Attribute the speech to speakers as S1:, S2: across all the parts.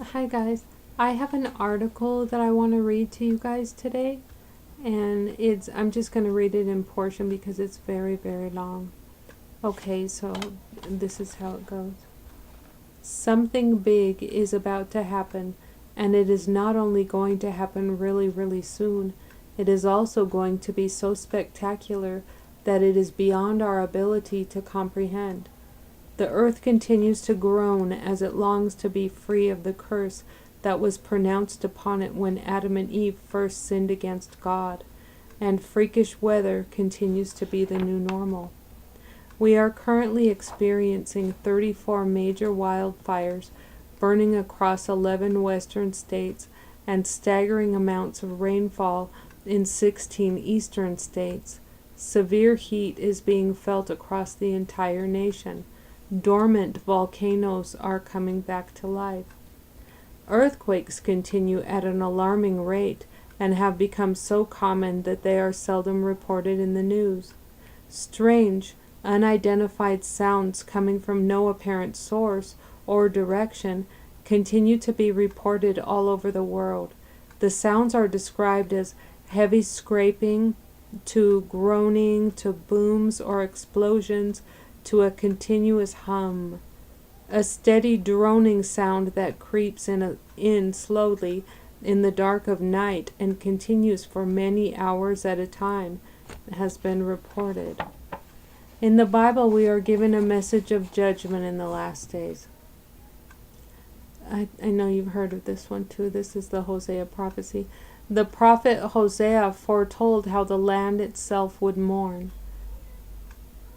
S1: Hi guys, I have an article that I want to read to you guys today, and I'm just going to read it in portion because it's very, very long. Okay, so this is how it goes. Something big is about to happen, and it is not only going to happen really, really soon, it is also going to be so spectacular that it is beyond our ability to comprehend. The earth continues to groan as it longs to be free of the curse that was pronounced upon it when Adam and Eve first sinned against God, and freakish weather continues to be the new normal. We are currently experiencing 34 major wildfires burning across 11 western states and staggering amounts of rainfall in 16 eastern states. Severe heat is being felt across the entire nation. Dormant volcanoes are coming back to life. Earthquakes continue at an alarming rate and have become so common that they are seldom reported in the news. Strange, unidentified sounds coming from no apparent source or direction continue to be reported all over the world. The sounds are described as heavy scraping, to groaning, to booms or explosions, to a continuous hum, a steady droning sound that creeps in slowly in the dark of night and continues for many hours at a time, has been reported. In the Bible, we are given a message of judgment in the last days. I know you've heard of this one too. This is the Hosea prophecy. The prophet Hosea foretold how the land itself would mourn.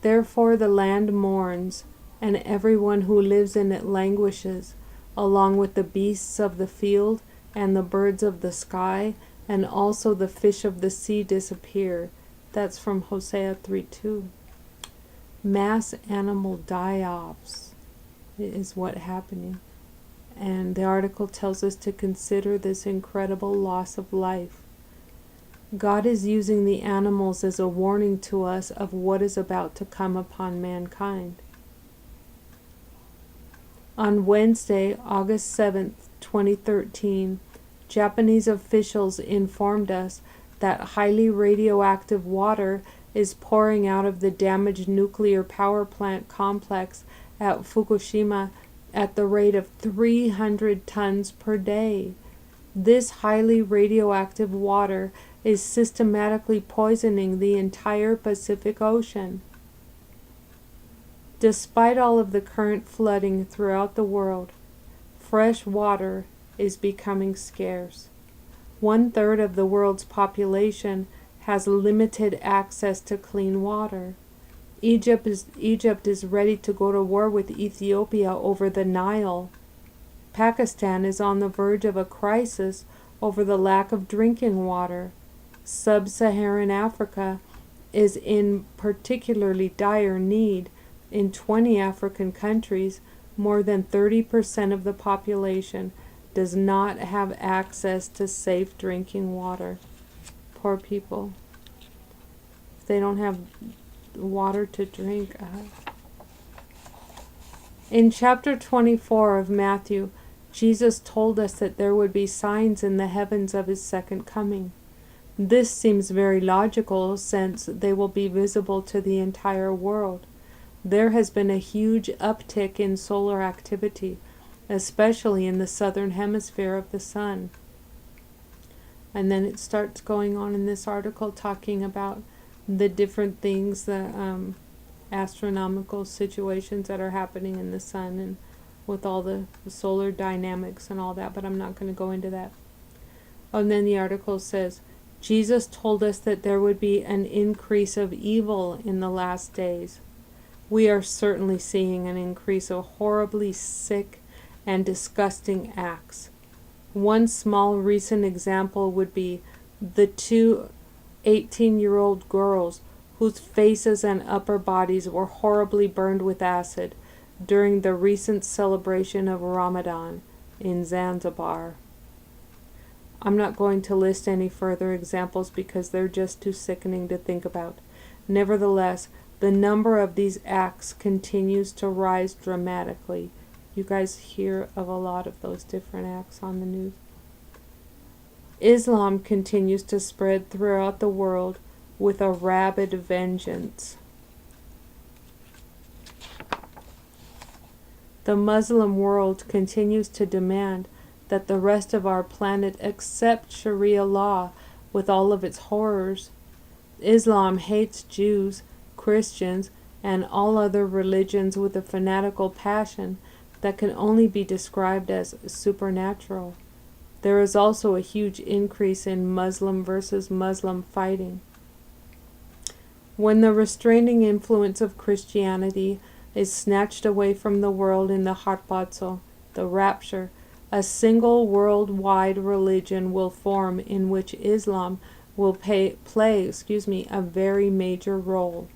S1: Therefore the land mourns, and everyone who lives in it languishes, along with the beasts of the field, and the birds of the sky, and also the fish of the sea disappear. That's from Hosea 3:2. Mass animal die-offs is what happening. And the article tells us to consider this incredible loss of life. God is using the animals as a warning to us of what is about to come upon mankind. On Wednesday, August 7th, 2013, Japanese officials informed us that highly radioactive water is pouring out of the damaged nuclear power plant complex at Fukushima at the rate of 300 tons per day. This highly radioactive water is systematically poisoning the entire Pacific Ocean. Despite all of the current flooding throughout the world, fresh water is becoming scarce. 1/3 of the world's population has limited access to clean water. Egypt is ready to go to war with Ethiopia over the Nile. Pakistan is on the verge of a crisis over the lack of drinking water. Sub-Saharan Africa is in particularly dire need. In 20 African countries, more than 30% of the population does not have access to safe drinking water. Poor people. If they don't have water to drink. In chapter 24 of Matthew, Jesus told us that there would be signs in the heavens of his second coming. This seems very logical since they will be visible to the entire world. There has been a huge uptick in solar activity, especially in the southern hemisphere of the sun. And then it starts going on in this article talking about the different things, the astronomical situations that are happening in the sun and with all the solar dynamics and all that, but I'm not going to go into that. And then the article says, Jesus told us that there would be an increase of evil in the last days. We are certainly seeing an increase of horribly sick and disgusting acts. One small recent example would be the 2 18-year-old girls whose faces and upper bodies were horribly burned with acid during the recent celebration of Ramadan in Zanzibar. I'm not going to list any further examples because they're just too sickening to think about. Nevertheless, the number of these acts continues to rise dramatically. You guys hear of a lot of those different acts on the news. Islam continues to spread throughout the world with a rabid vengeance. The Muslim world continues to demand that the rest of our planet accept Sharia law with all of its horrors. Islam hates Jews, Christians, and all other religions with a fanatical passion that can only be described as supernatural. There is also a huge increase in Muslim versus Muslim fighting. When the restraining influence of Christianity is snatched away from the world in the harpazo, the rapture, a single worldwide religion will form in which Islam will play a very major role.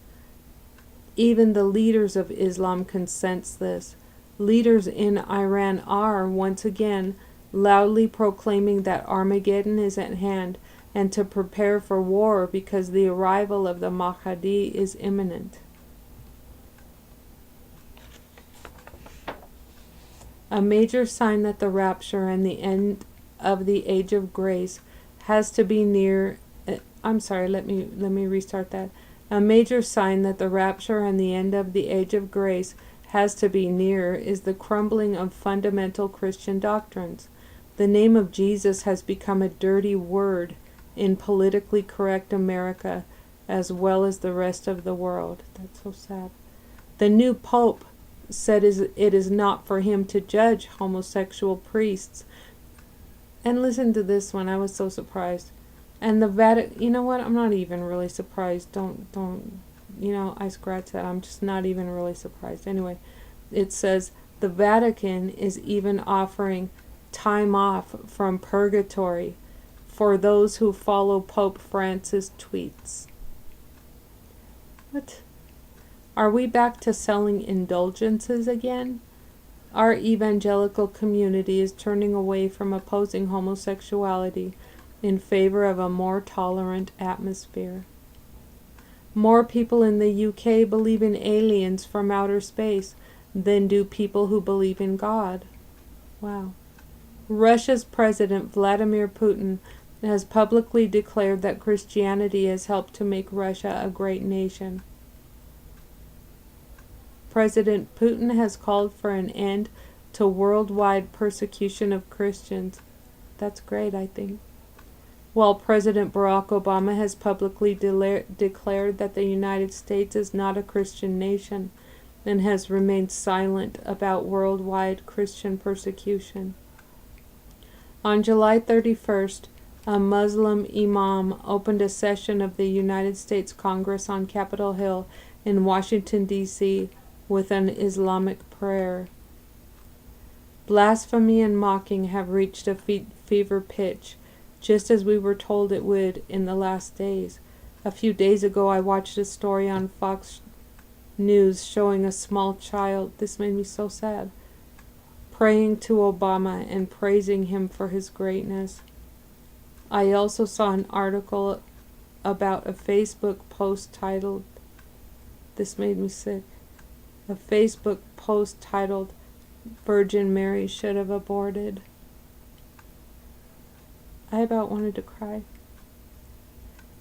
S1: Even the leaders of Islam can sense this. Leaders in Iran are, once again, loudly proclaiming that Armageddon is at hand and to prepare for war because the arrival of the Mahdi is imminent. A major sign that the rapture and the end of the age of grace has to be near. Let me restart that. A major sign that the rapture and the end of the age of grace has to be near is the crumbling of fundamental Christian doctrines. The name of Jesus has become a dirty word in politically correct America as well as the rest of the world. That's so sad. The new Pope said it is not for him to judge homosexual priests. And listen to this one, I was so surprised. And the Vatican, you know what, I'm not even really surprised. Don't, I scratch that. I'm just not even really surprised. Anyway, it says the Vatican is even offering time off from purgatory for those who follow Pope Francis' tweets. What? Are we back to selling indulgences again? Our evangelical community is turning away from opposing homosexuality in favor of a more tolerant atmosphere. More people in the UK believe in aliens from outer space than do people who believe in God. Wow. Russia's President Vladimir Putin has publicly declared that Christianity has helped to make Russia a great nation. President Putin has called for an end to worldwide persecution of Christians. That's great, I think. While President Barack Obama has publicly declared that the United States is not a Christian nation and has remained silent about worldwide Christian persecution. On July 31st, a Muslim imam opened a session of the United States Congress on Capitol Hill in Washington, D.C., with an Islamic prayer. Blasphemy and mocking have reached a fever pitch, just as we were told it would in the last days. A few days ago I watched a story on Fox News showing a small child, this made me so sad, praying to Obama and praising him for his greatness. I also saw an article about a Facebook post titled, this made me sick, a Facebook post titled, Virgin Mary Should Have Aborted. I about wanted to cry.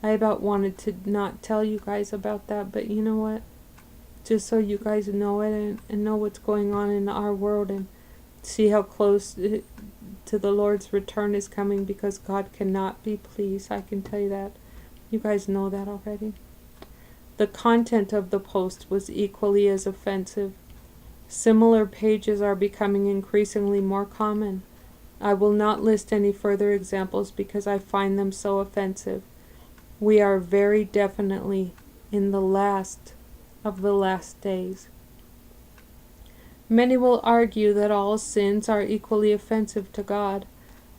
S1: I about wanted to not tell you guys about that, but you know what? Just so you guys know it and know what's going on in our world and see how close to the Lord's return is coming, because God cannot be pleased. I can tell you that. You guys know that already. The content of the post was equally as offensive. Similar pages are becoming increasingly more common. I will not list any further examples because I find them so offensive. We are very definitely in the last of the last days. Many will argue that all sins are equally offensive to God,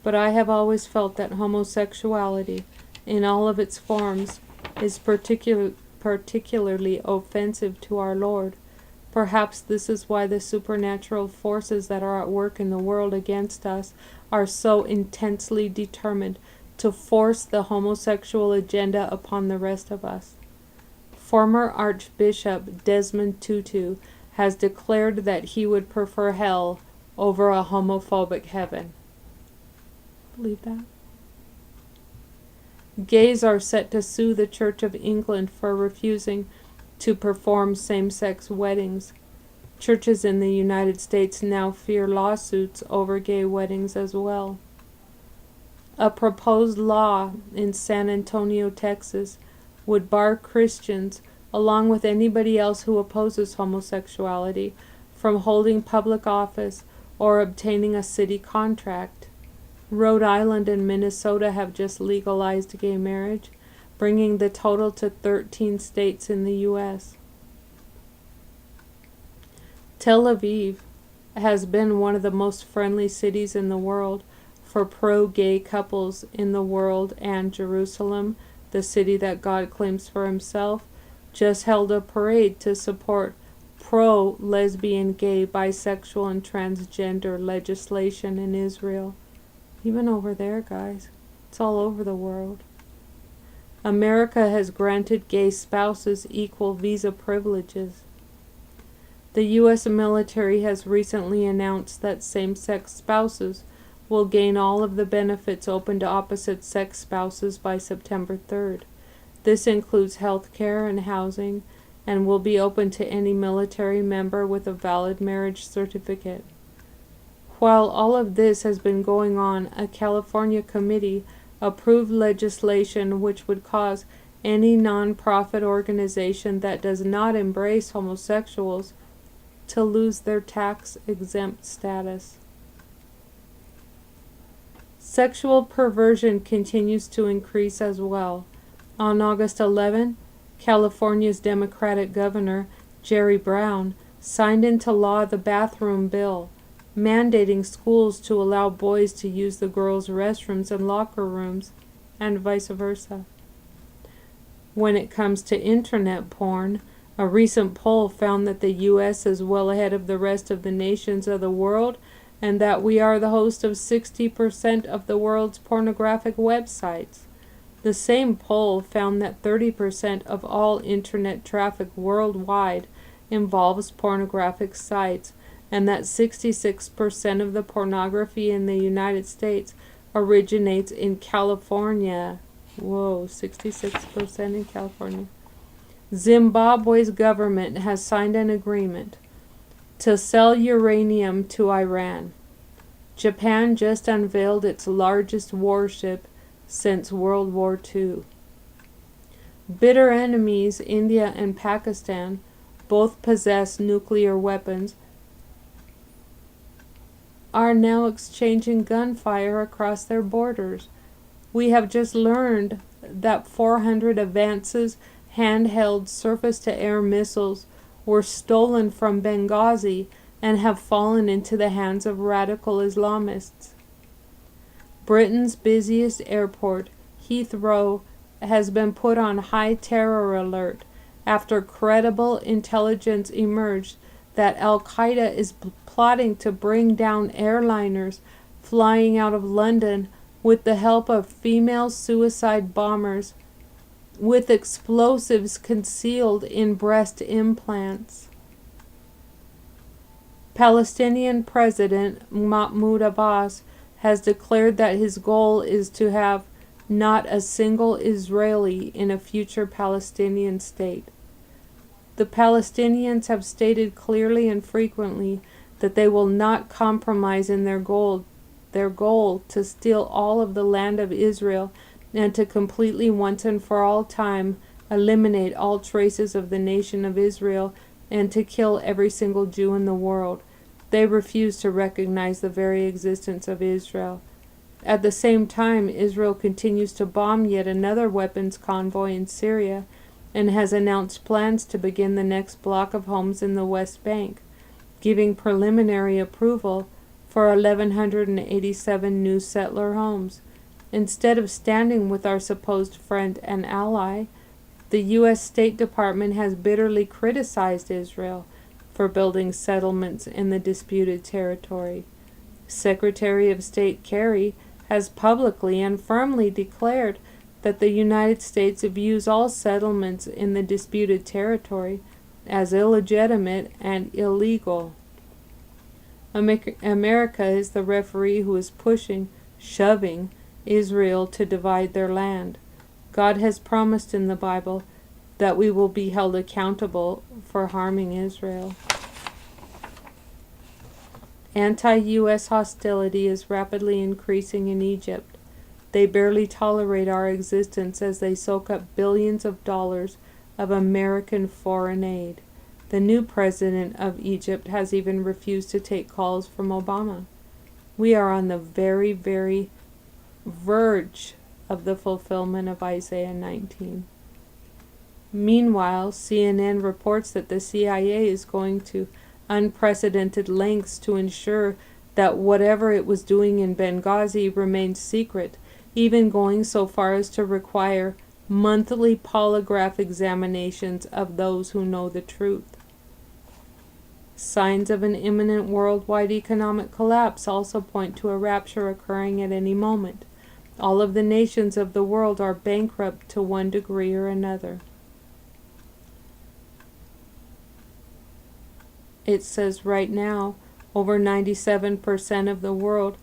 S1: but I have always felt that homosexuality, in all of its forms, is particularly offensive to our Lord. Perhaps this is why the supernatural forces that are at work in the world against us are so intensely determined to force the homosexual agenda upon the rest of us. Former Archbishop Desmond Tutu has declared that he would prefer hell over a homophobic heaven. Believe that? Gays are set to sue the Church of England for refusing to perform same-sex weddings. Churches in the United States now fear lawsuits over gay weddings as well. A proposed law in San Antonio, Texas, would bar Christians, along with anybody else who opposes homosexuality, from holding public office or obtaining a city contract. Rhode Island and Minnesota have just legalized gay marriage, bringing the total to 13 states in the U.S. Tel Aviv has been one of the most friendly cities in the world for pro-gay couples in the world, and Jerusalem, the city that God claims for himself, just held a parade to support pro-lesbian, gay, bisexual, and transgender legislation in Israel. Even over there, guys. It's all over the world. America has granted gay spouses equal visa privileges. The U.S. military has recently announced that same-sex spouses will gain all of the benefits open to opposite-sex spouses by September 3rd. This includes health care and housing, and will be open to any military member with a valid marriage certificate. While all of this has been going on, a California committee approved legislation which would cause any non-profit organization that does not embrace homosexuals to lose their tax-exempt status. Sexual perversion continues to increase as well. On August 11, California's Democratic Governor, Jerry Brown, signed into law the bathroom bill, mandating schools to allow boys to use the girls' restrooms and locker rooms, and vice versa. When it comes to internet porn, a recent poll found that the U.S. is well ahead of the rest of the nations of the world, and that we are the host of 60% of the world's pornographic websites. The same poll found that 30% of all internet traffic worldwide involves pornographic sites, and that 66% of the pornography in the United States originates in California. Whoa, 66% in California. Zimbabwe's government has signed an agreement to sell uranium to Iran. Japan just unveiled its largest warship since World War II. Bitter enemies, India and Pakistan, both possess nuclear weapons, are now exchanging gunfire across their borders. We have just learned that 400 Avances handheld surface-to-air missiles were stolen from Benghazi and have fallen into the hands of radical Islamists. Britain's busiest airport, Heathrow, has been put on high terror alert after credible intelligence emerged that Al-Qaeda is plotting to bring down airliners flying out of London with the help of female suicide bombers with explosives concealed in breast implants. Palestinian President Mahmoud Abbas has declared that his goal is to have not a single Israeli in a future Palestinian state. The Palestinians have stated clearly and frequently that they will not compromise in their goal to steal all of the land of Israel and to completely once and for all time eliminate all traces of the nation of Israel and to kill every single Jew in the world. They refuse to recognize the very existence of Israel. At the same time, Israel continues to bomb yet another weapons convoy in Syria and has announced plans to begin the next block of homes in the West Bank, giving preliminary approval for 1,187 new settler homes. Instead of standing with our supposed friend and ally, the U.S. State Department has bitterly criticized Israel for building settlements in the disputed territory. Secretary of State Kerry has publicly and firmly declared that the United States views all settlements in the disputed territory as illegitimate and illegal. America is the referee who is pushing, shoving Israel to divide their land. God has promised in the Bible that we will be held accountable for harming Israel. Anti-U.S. hostility is rapidly increasing in Egypt. They barely tolerate our existence as they soak up billions of dollars of American foreign aid. The new president of Egypt has even refused to take calls from Obama. We are on the very, very verge of the fulfillment of Isaiah 19. Meanwhile, CNN reports that the CIA is going to unprecedented lengths to ensure that whatever it was doing in Benghazi remains secret, even going so far as to require monthly polygraph examinations of those who know the truth. Signs of an imminent worldwide economic collapse also point to a rapture occurring at any moment. All of the nations of the world are bankrupt to one degree or another. It says right now, over 97% of the world,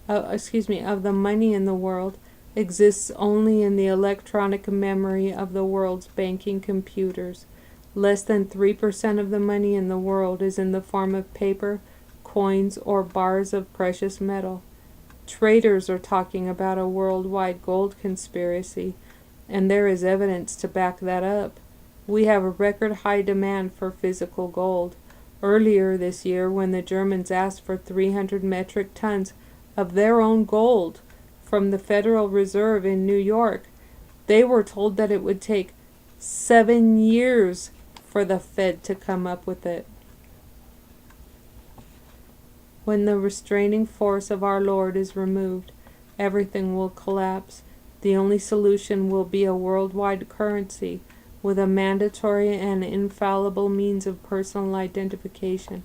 S1: of the money in the world exists only in the electronic memory of the world's banking computers. Less than 3% of the money in the world is in the form of paper, coins, or bars of precious metal. Traders are talking about a worldwide gold conspiracy, and there is evidence to back that up. We have a record high demand for physical gold. Earlier this year, when the Germans asked for 300 metric tons of their own gold from the Federal Reserve in New York, they were told that it would take 7 years for the Fed to come up with it. When the restraining force of our Lord is removed, everything will collapse. The only solution will be a worldwide currency with a mandatory and infallible means of personal identification,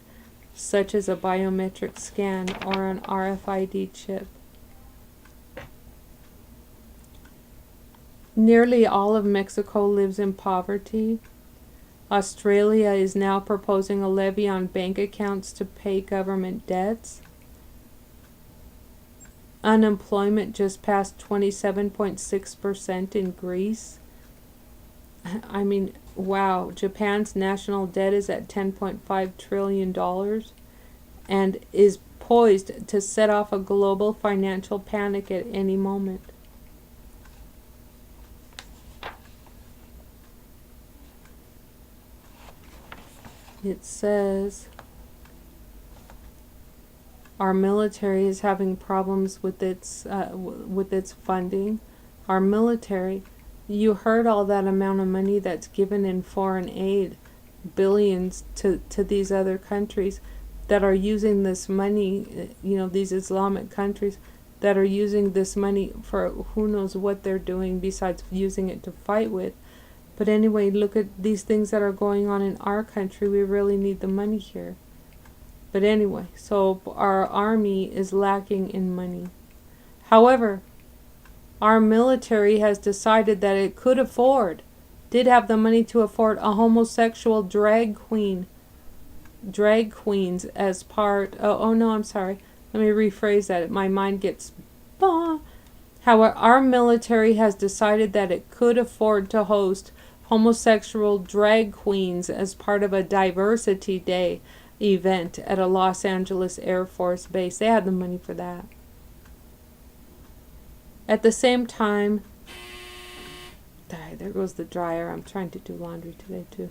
S1: such as a biometric scan or an RFID chip. Nearly all of Mexico lives in poverty. Australia is now proposing a levy on bank accounts to pay government debts. Unemployment just passed 27.6% in Greece. I mean, wow. Japan's national debt is at $10.5 trillion and is poised to set off a global financial panic at any moment. It says our military is having problems with its funding. Our military, you heard all that amount of money that's given in foreign aid, billions to these other countries that are using this money, these Islamic countries that are using this money for who knows what they're doing besides using it to fight with. But anyway, look at these things that are going on in our country. We really need the money here. But anyway, so our army is lacking in money. However, our military has decided that it did have the money to afford a homosexual drag queens as part, I'm sorry. Let me rephrase that. My mind gets, However, our military has decided that it could afford to host homosexual drag queens as part of a Diversity Day event at a Los Angeles Air Force base. They had the money for that. At the same time, there goes the dryer. I'm trying to do laundry today too.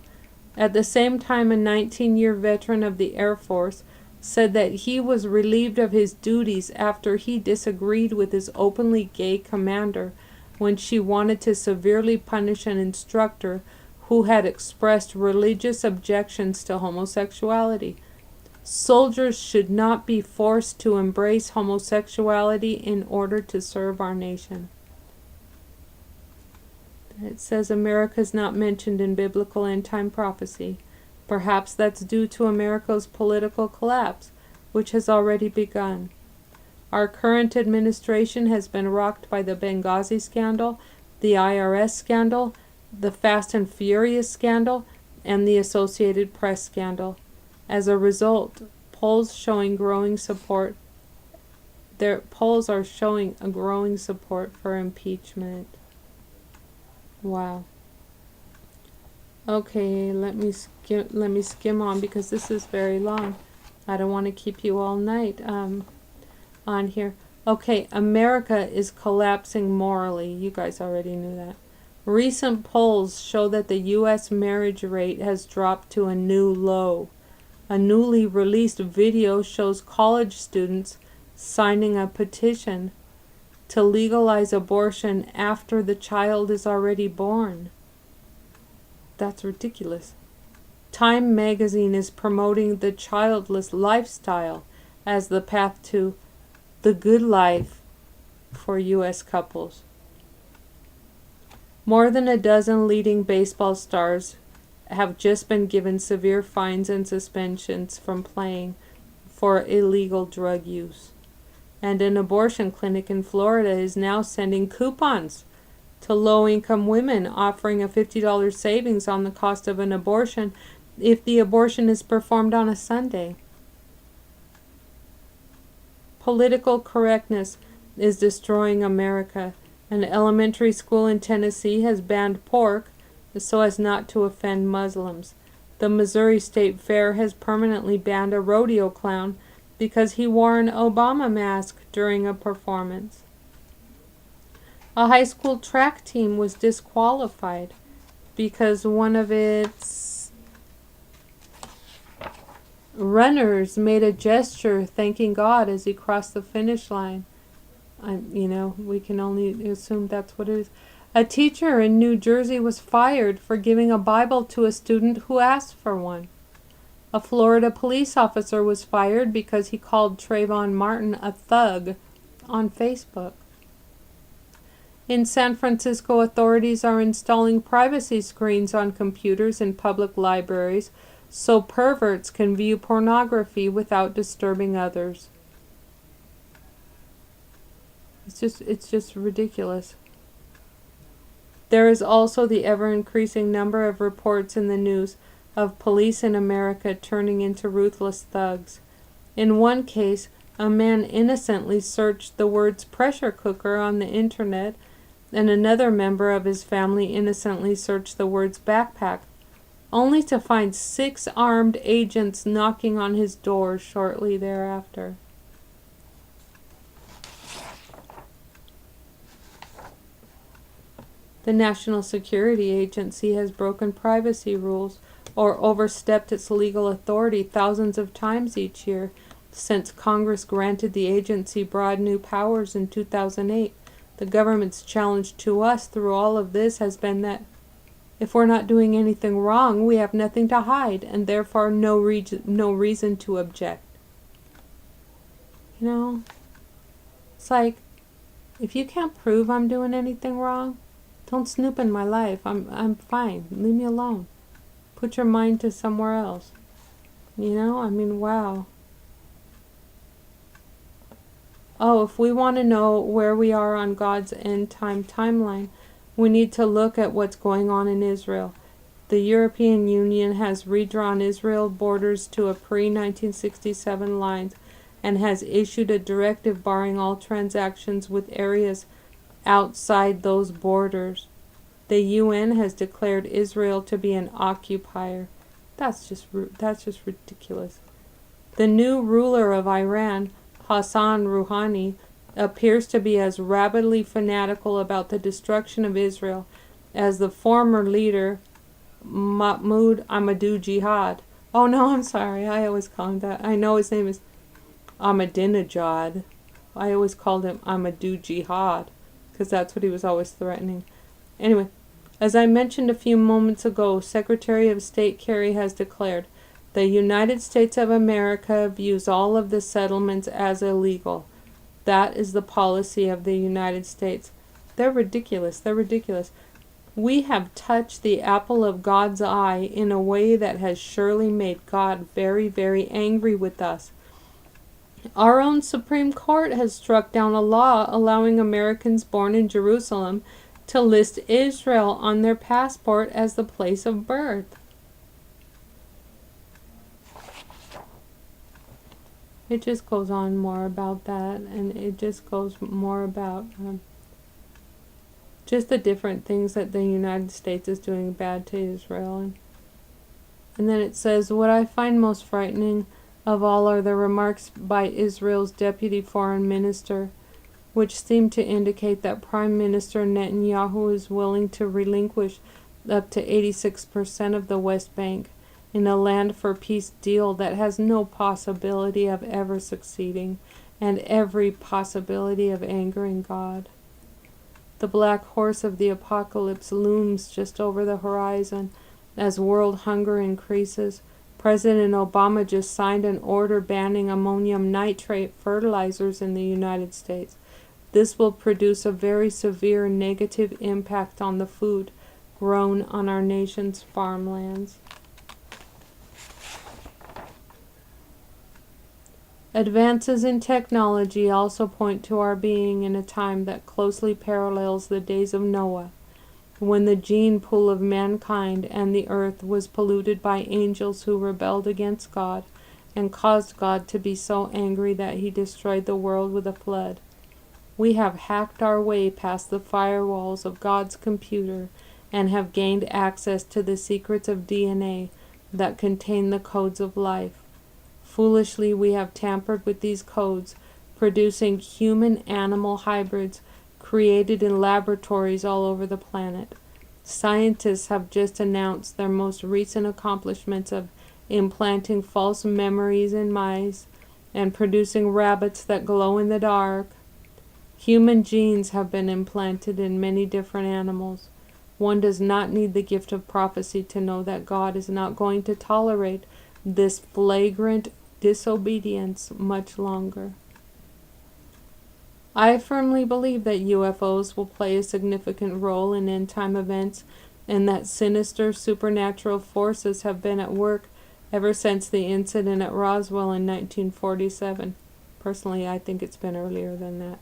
S1: At the same time, a 19-year veteran of the Air Force said that he was relieved of his duties after he disagreed with his openly gay commander when she wanted to severely punish an instructor who had expressed religious objections to homosexuality. Soldiers should not be forced to embrace homosexuality in order to serve our nation. It says America is not mentioned in biblical end-time prophecy. Perhaps that's due to America's political collapse, which has already begun. Our current administration has been rocked by the Benghazi scandal, the IRS scandal, the Fast and Furious scandal, and the Associated Press scandal. As a result, polls showing growing support. Their polls are showing a growing support for impeachment. Wow. Okay, let me skim on because this is very long. I don't want to keep you all night on here. Okay, America is collapsing morally. You guys already knew that. Recent polls show that the U.S. marriage rate has dropped to a new low. A newly released video shows college students signing a petition to legalize abortion after the child is already born. That's ridiculous. Time magazine is promoting the childless lifestyle as the path to the good life for U.S. couples. More than a dozen leading baseball stars have just been given severe fines and suspensions from playing for illegal drug use. And an abortion clinic in Florida is now sending coupons to low-income women, offering a $50 savings on the cost of an abortion if the abortion is performed on a Sunday. Political correctness is destroying America. An elementary school in Tennessee has banned pork so as not to offend Muslims. The Missouri State Fair has permanently banned a rodeo clown because he wore an Obama mask during a performance. A high school track team was disqualified because one of its runners made a gesture thanking God as he crossed the finish line. We can only assume that's what it is. A teacher in New Jersey was fired for giving a Bible to a student who asked for one. A Florida police officer was fired because he called Trayvon Martin a thug on Facebook. In San Francisco, authorities are installing privacy screens on computers in public libraries so perverts can view pornography without disturbing others. It's just ridiculous. There is also the ever-increasing number of reports in the news of police in America turning into ruthless thugs. In one case, a man innocently searched the words pressure cooker on the internet, and another member of his family innocently searched the words backpack, only to find 6 armed agents knocking on his door shortly thereafter. The National Security Agency has broken privacy rules or overstepped its legal authority thousands of times each year since Congress granted the agency broad new powers in 2008. The government's challenge to us through all of this has been that if we're not doing anything wrong, we have nothing to hide, and therefore no reason to object. It's like, if you can't prove I'm doing anything wrong, don't snoop in my life. I'm fine. Leave me alone. Put your mind to somewhere else. Wow. Oh, if we want to know where we are on God's end time timeline, we need to look at what's going on in Israel. The European Union has redrawn Israel borders to a pre-1967 lines and has issued a directive barring all transactions with areas outside those borders. The UN has declared Israel to be an occupier. That's just ridiculous. The new ruler of Iran, Hassan Rouhani, appears to be as rabidly fanatical about the destruction of Israel as the former leader Mahmoud Ahmadinejad. Oh no, I'm sorry. I always call him that. I know his name is Ahmadinejad. I always called him Ahmadinejad because that's what he was always threatening. Anyway, as I mentioned a few moments ago, Secretary of State Kerry has declared the United States of America views all of the settlements as illegal. That is the policy of the United States. They're ridiculous. We have touched the apple of God's eye in a way that has surely made God very, very angry with us. Our own Supreme Court has struck down a law allowing Americans born in Jerusalem to list Israel on their passport as the place of birth. It just goes on more about that, and it just goes more about just the different things that the United States is doing bad to Israel. And then it says, what I find most frightening of all are the remarks by Israel's deputy foreign minister, which seem to indicate that Prime Minister Netanyahu is willing to relinquish up to 86% of the West Bank in a land for peace deal that has no possibility of ever succeeding and every possibility of angering God. The black horse of the apocalypse looms just over the horizon as world hunger increases. President Obama just signed an order banning ammonium nitrate fertilizers in the United States. This will produce a very severe negative impact on the food grown on our nation's farmlands. Advances in technology also point to our being in a time that closely parallels the days of Noah, when the gene pool of mankind and the earth was polluted by angels who rebelled against God and caused God to be so angry that he destroyed the world with a flood. We have hacked our way past the firewalls of God's computer and have gained access to the secrets of DNA that contain the codes of life. Foolishly, we have tampered with these codes, producing human-animal hybrids created in laboratories all over the planet. Scientists have just announced their most recent accomplishments of implanting false memories in mice and producing rabbits that glow in the dark. Human genes have been implanted in many different animals. One does not need the gift of prophecy to know that God is not going to tolerate this flagrant disobedience much longer. I firmly believe that UFOs will play a significant role in end-time events and that sinister supernatural forces have been at work ever since the incident at Roswell in 1947. Personally, I think it's been earlier than that.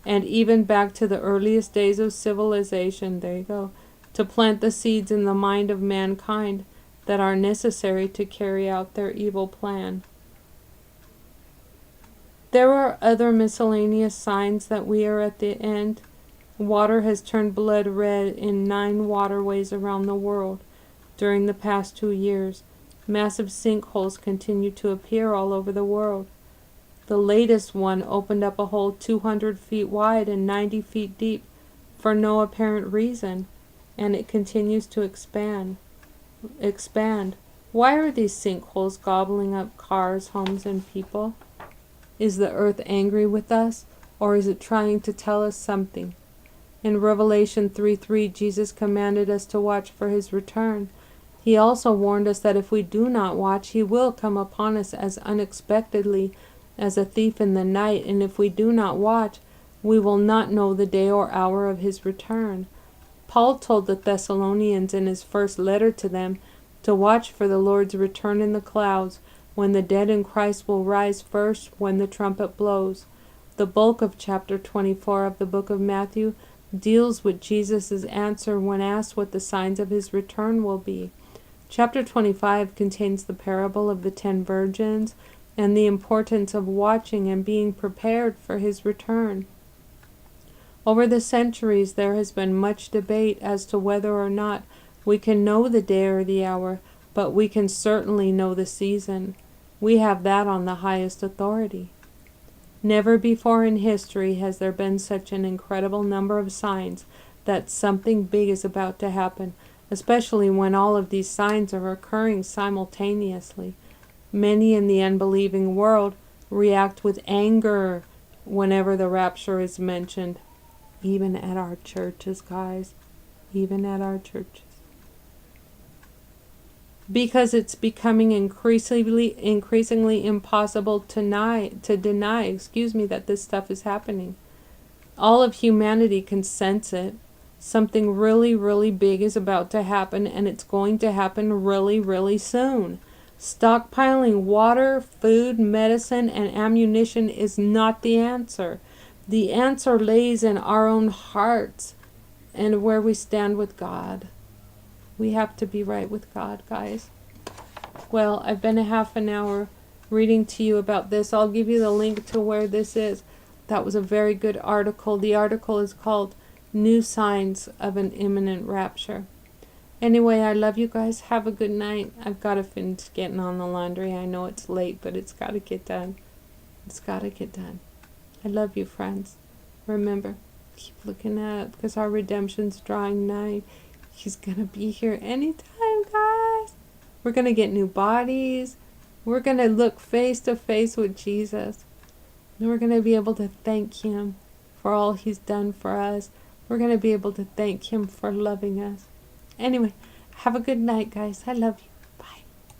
S1: And even back to the earliest days of civilization, there you go, to plant the seeds in the mind of mankind that are necessary to carry out their evil plan. There are other miscellaneous signs that we are at the end. Water has turned blood red in 9 waterways around the world during the past 2 years. Massive sinkholes continue to appear all over the world. The latest one opened up a hole 200 feet wide and 90 feet deep for no apparent reason, and it continues to expand. Why are these sinkholes gobbling up cars, homes, and people? Is the earth angry with us, or is it trying to tell us something? In Revelation 3:3, Jesus commanded us to watch for his return. He also warned us that if we do not watch, he will come upon us as unexpectedly as a thief in the night, and if we do not watch, we will not know the day or hour of his return. Paul told the Thessalonians in his first letter to them to watch for the Lord's return in the clouds, when the dead in Christ will rise first when the trumpet blows. The bulk of chapter 24 of the book of Matthew deals with Jesus' answer when asked what the signs of his return will be. Chapter 25 contains the parable of the 10 virgins and the importance of watching and being prepared for his return. Over the centuries, there has been much debate as to whether or not we can know the day or the hour, but we can certainly know the season. We have that on the highest authority. Never before in history has there been such an incredible number of signs that something big is about to happen, especially when all of these signs are occurring simultaneously. Many in the unbelieving world react with anger whenever the rapture is mentioned. Even at our churches, guys. Even at our churches. Because it's becoming increasingly impossible to deny that this stuff is happening. All of humanity can sense it. Something really, really big is about to happen, and it's going to happen really, really soon. Stockpiling water, food, medicine, and ammunition is not the answer. The answer lays in our own hearts and where we stand with God. We have to be right with God, guys. Well, I've been a half an hour reading to you about this. I'll give you the link to where this is. That was a very good article. The article is called New Signs of an Imminent Rapture. Anyway, I love you guys. Have a good night. I've got to finish getting on the laundry. I know it's late, but it's got to get done. It's got to get done. I love you, friends. Remember, keep looking up because our redemption's drawing nigh. He's going to be here anytime, guys. We're going to get new bodies. We're going to look face to face with Jesus. And we're going to be able to thank him for all he's done for us. We're going to be able to thank him for loving us. Anyway, have a good night, guys. I love you.